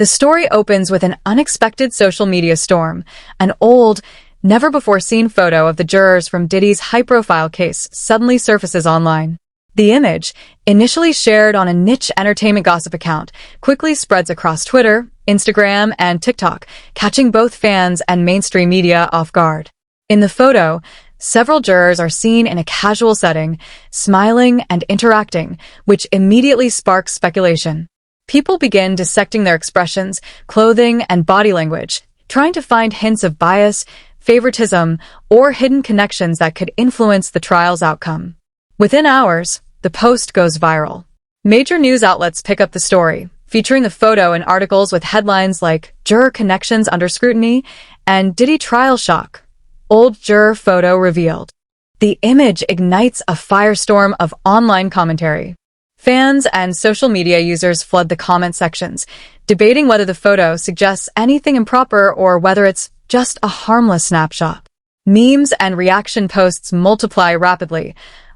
The story opens with an unexpected social media storm. An old, never-before-seen photo of the jurors from Diddy's high-profile case suddenly surfaces online. The image, initially shared on a niche entertainment gossip account, quickly spreads across Twitter, Instagram, and TikTok, catching both fans and mainstream media off guard. In the photo, several jurors are seen in a casual setting, smiling and interacting, which immediately sparks speculation. People begin dissecting their expressions, clothing, and body language, trying to find hints of bias, favoritism, or hidden connections that could influence the trial's outcome. Within hours, the post goes viral. Major news outlets pick up the story, featuring the photo in articles with headlines like "Juror Connections Under Scrutiny" and "Diddy Trial Shock. Old Juror Photo Revealed." The image ignites a firestorm of online commentary. Fans and social media users flood the comment sections, debating whether the photo suggests anything improper or whether it's just a harmless snapshot. Memes and reaction posts multiply rapidly,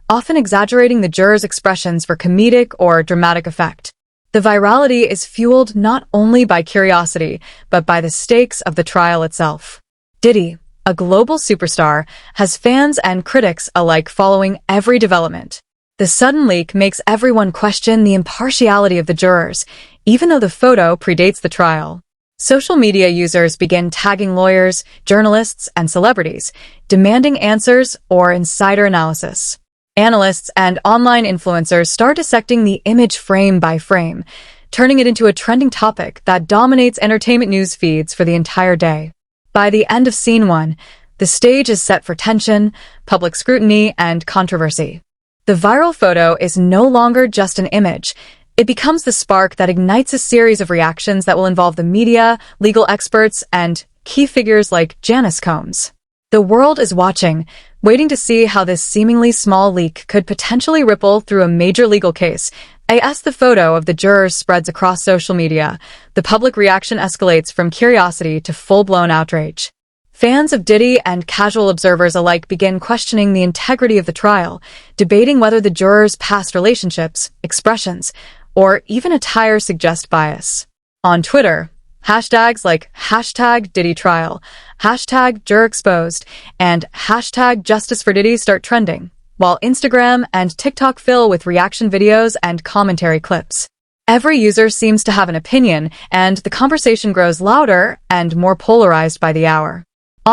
often exaggerating the jurors' expressions for comedic or dramatic effect. The virality is fueled not only by curiosity, but by the stakes of the trial itself. Diddy, a global superstar, has fans and critics alike following every development. The sudden leak makes everyone question the impartiality of the jurors, even though the photo predates the trial. Social media users begin tagging lawyers, journalists, and celebrities, demanding answers or insider analysis. Analysts and online influencers start dissecting the image frame by frame, turning it into a trending topic that dominates entertainment news feeds for the entire day. By the end of Scene 1, the stage is set for tension, public scrutiny, and controversy. The viral photo is no longer just an image. It becomes the spark that ignites a series of reactions that will involve the media, legal experts, and key figures like Janice Combs. The world is watching, waiting to see how this seemingly small leak could potentially ripple through a major legal case. As the photo of the jurors spreads across social media, the public reaction escalates from curiosity to full-blown outrage. Fans of Diddy and casual observers alike begin questioning the integrity of the trial, debating whether the jurors' past relationships, expressions, or even attire suggest bias. On Twitter, hashtags like #DiddyTrial, #JurorExposed, and #JusticeForDiddy start trending, while Instagram and TikTok fill with reaction videos and commentary clips. Every user seems to have an opinion, and the conversation grows louder and more polarized by the hour.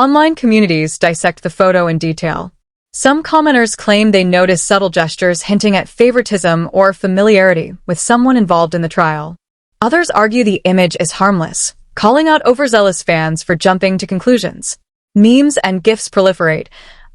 Online communities dissect the photo in detail. Some commenters claim they notice subtle gestures hinting at favoritism or familiarity with someone involved in the trial. Others argue the image is harmless, calling out overzealous fans for jumping to conclusions. Memes and GIFs proliferate,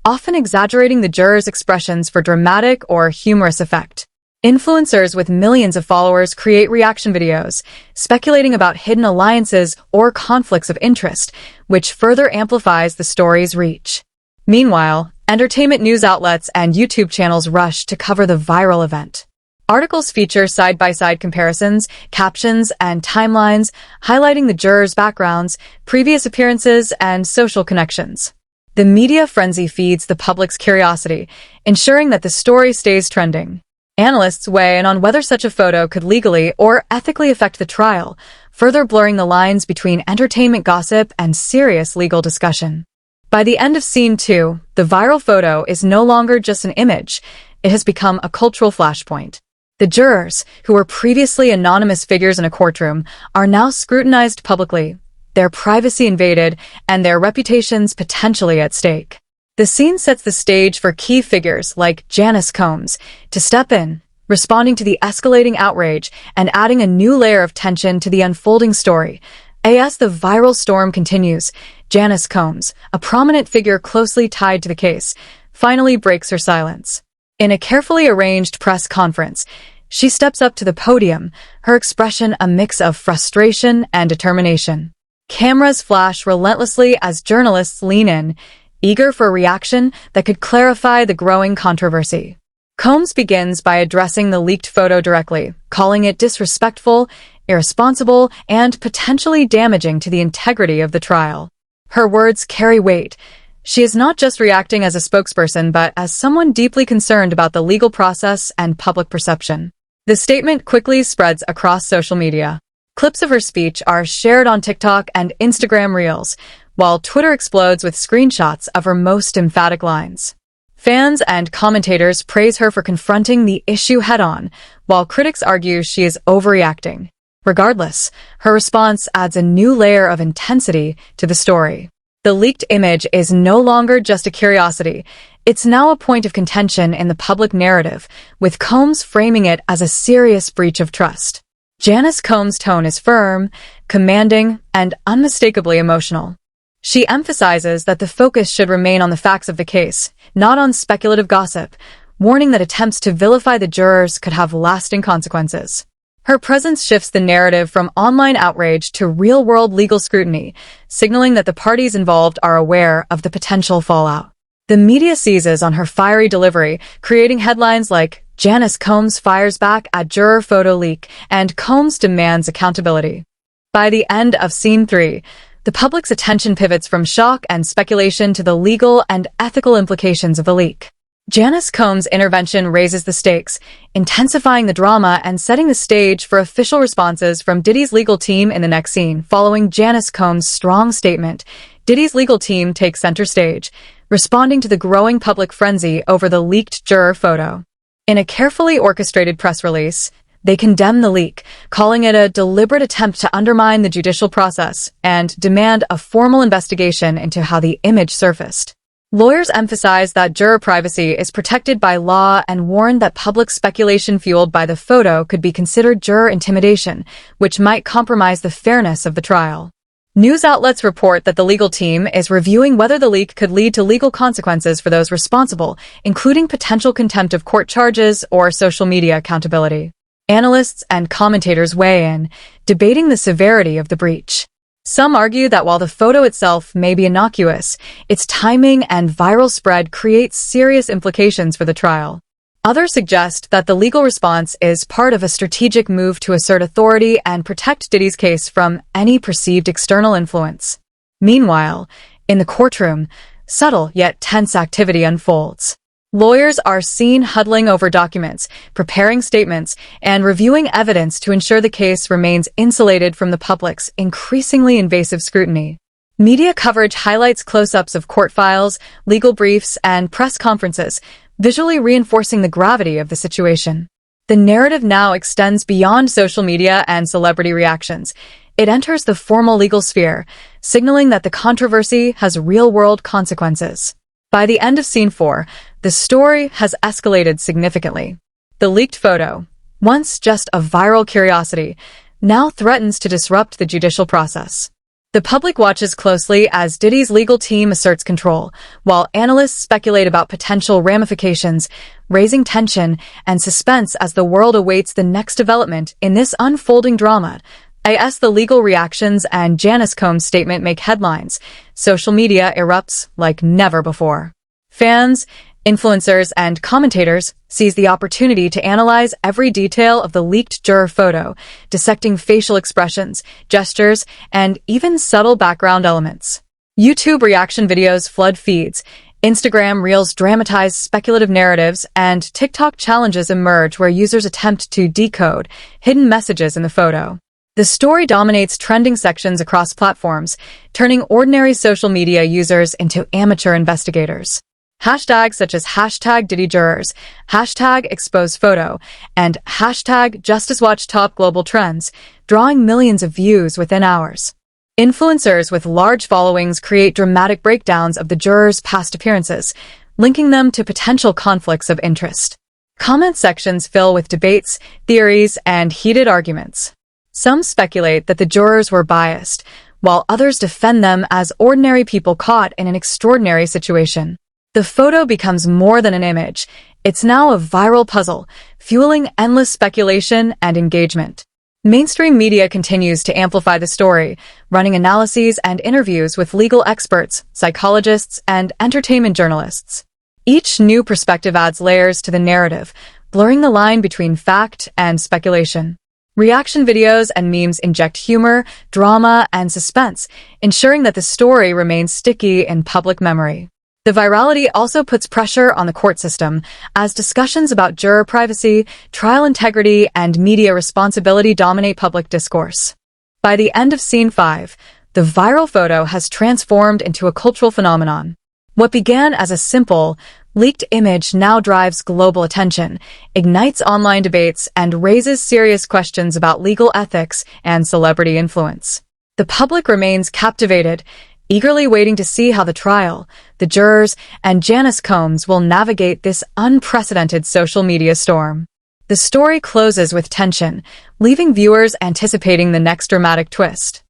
often exaggerating the jurors' expressions for dramatic or humorous effect. Influencers with millions of followers create reaction videos, speculating about hidden alliances or conflicts of interest, which further amplifies the story's reach. Meanwhile, entertainment news outlets and YouTube channels rush to cover the viral event. Articles feature side-by-side comparisons, captions, and timelines, highlighting the jurors' backgrounds, previous appearances, and social connections. The media frenzy feeds the public's curiosity, ensuring that the story stays trending. Analysts weigh in on whether such a photo could legally or ethically affect the trial, further blurring the lines between entertainment gossip and serious legal discussion. By the end of Scene 2, the viral photo is no longer just an image. It has become a cultural flashpoint. The jurors, who were previously anonymous figures in a courtroom, are now scrutinized publicly, their privacy invaded, and their reputations potentially at stake. The scene sets the stage for key figures like Janice Combs to step in, responding to the escalating outrage and adding a new layer of tension to the unfolding story. As the viral storm continues, Janice Combs, a prominent figure closely tied to the case, finally breaks her silence. In a carefully arranged press conference, she steps up to the podium, her expression a mix of frustration and determination. Cameras flash relentlessly as journalists lean in, eager for a reaction that could clarify the growing controversy. Combs begins by addressing the leaked photo directly, calling it disrespectful, irresponsible, and potentially damaging to the integrity of the trial. Her words carry weight. She is not just reacting as a spokesperson, but as someone deeply concerned about the legal process and public perception. The statement quickly spreads across social media. Clips of her speech are shared on TikTok and Instagram Reels, while Twitter explodes with screenshots of her most emphatic lines. Fans and commentators praise her for confronting the issue head-on, while critics argue she is overreacting. Regardless, her response adds a new layer of intensity to the story. The leaked image is no longer just a curiosity. It's now a point of contention in the public narrative, with Combs framing it as a serious breach of trust. Janice Combs' tone is firm, commanding, and unmistakably emotional. She emphasizes that the focus should remain on the facts of the case, not on speculative gossip, warning that attempts to vilify the jurors could have lasting consequences. Her presence shifts the narrative from online outrage to real-world legal scrutiny, signaling that the parties involved are aware of the potential fallout. The media seizes on her fiery delivery, creating headlines like "Janice Combs fires back at juror photo leak" and "Combs demands accountability." By the end of Scene 3, the public's attention pivots from shock and speculation to the legal and ethical implications of the leak. Janice Combs' intervention raises the stakes, intensifying the drama and setting the stage for official responses from Diddy's legal team in the next scene. Following Janice Combs' strong statement, Diddy's legal team takes center stage, responding to the growing public frenzy over the leaked juror photo. In a carefully orchestrated press release, they condemn the leak, calling it a deliberate attempt to undermine the judicial process and demand a formal investigation into how the image surfaced. Lawyers emphasize that juror privacy is protected by law and warn that public speculation fueled by the photo could be considered juror intimidation, which might compromise the fairness of the trial. News outlets report that the legal team is reviewing whether the leak could lead to legal consequences for those responsible, including potential contempt of court charges or social media accountability. Analysts and commentators weigh in, debating the severity of the breach. Some argue that while the photo itself may be innocuous, its timing and viral spread creates serious implications for the trial. Others suggest that the legal response is part of a strategic move to assert authority and protect Diddy's case from any perceived external influence. Meanwhile, in the courtroom, subtle yet tense activity unfolds. Lawyers are seen huddling over documents, preparing statements, and reviewing evidence to ensure the case remains insulated from the public's increasingly invasive scrutiny. Media coverage highlights close-ups of court files, legal briefs, and press conferences, visually reinforcing the gravity of the situation. The narrative now extends beyond social media and celebrity reactions. It enters the formal legal sphere, signaling that the controversy has real-world consequences. By the end of Scene 4, the story has escalated significantly. The leaked photo, once just a viral curiosity, now threatens to disrupt the judicial process. The public watches closely as Diddy's legal team asserts control, while analysts speculate about potential ramifications, raising tension and suspense as the world awaits the next development in this unfolding drama. As the legal reactions and Janice Combs' statement make headlines, social media erupts like never before. Fans, influencers, and commentators seize the opportunity to analyze every detail of the leaked juror photo, dissecting facial expressions, gestures, and even subtle background elements. YouTube reaction videos flood feeds, Instagram Reels dramatize speculative narratives, and TikTok challenges emerge where users attempt to decode hidden messages in the photo. The story dominates trending sections across platforms, turning ordinary social media users into amateur investigators. Hashtags such as #DiddyJurors, #ExposedPhoto, and #JusticeWatch top global trends, drawing millions of views within hours. Influencers with large followings create dramatic breakdowns of the jurors' past appearances, linking them to potential conflicts of interest. Comment sections fill with debates, theories, and heated arguments. Some speculate that the jurors were biased, while others defend them as ordinary people caught in an extraordinary situation. The photo becomes more than an image. It's now a viral puzzle, fueling endless speculation and engagement. Mainstream media continues to amplify the story, running analyses and interviews with legal experts, psychologists, and entertainment journalists. Each new perspective adds layers to the narrative, blurring the line between fact and speculation. Reaction videos and memes inject humor, drama, and suspense, ensuring that the story remains sticky in public memory. The virality also puts pressure on the court system, as discussions about juror privacy, trial integrity, and media responsibility dominate public discourse. By the end of Scene 5, the viral photo has transformed into a cultural phenomenon. What began as a simple, leaked image now drives global attention, ignites online debates, and raises serious questions about legal ethics and celebrity influence. The public remains captivated, eagerly waiting to see how the trial, the jurors, and Janice Combs will navigate this unprecedented social media storm. The story closes with tension, leaving viewers anticipating the next dramatic twist.